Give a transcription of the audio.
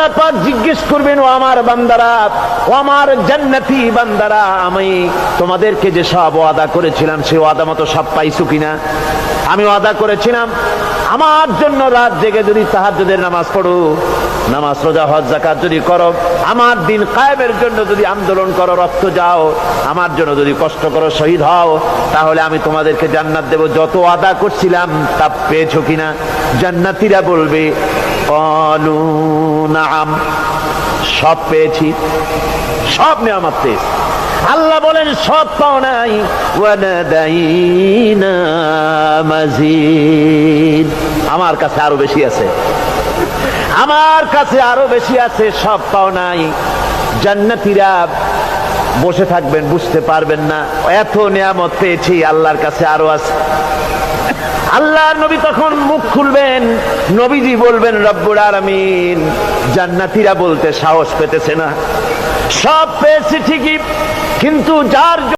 আল্লাহ পাক জিজ্ঞেস করবেন, ও আমার বান্দারা, ও আমার জান্নাতি বান্দারা, আমি তোমাদেরকে যে সব ওয়াদা করেছিলাম সেই ওয়াদা মতো সব পাইছো কিনা? আমি ওয়াদা করেছিলাম আমার জন্য রাত জেগে যদি তাহাজ্জুদের নামাজ পড়ো, নামাজ রোজা হজ যাকাত যদি করো, আমার দিন কায়েমের জন্য যদি আন্দোলন করো, রক্ত যাও, আমার জন্য যদি কষ্ট করো, শহীদ হও, তাহলে আমি তোমাদেরকে জান্নাত দেব। যত ওয়াদা করছিলাম তা পেয়েছো কিনা? জান্নাতীরা বলবে ক্বালু নাআম, সব পেয়েছি, সব নেয়ামত পেয়েছি। আল্লাহ বলেন সব পাও নাই, ওয়ানাদাইনা মাজিদ, আমার কাছে আরো বেশি আছে, আমার কাছে আরো বেশি আছে, সব পাও নাই। জান্নাতীরা বসে থাকবেন, বুঝতে পারবেন না, এত নিয়ামত পেয়েছি, আল্লাহর কাছে আরো আছে। আল্লাহর নবী তখন মুখ খুলবেন, নবীজি বলবেন রব্বুল আলামিন, জান্নাতীরা বলতে সাহস পেতেছে না, সব পেয়েছি ঠিকই, কিন্তু যার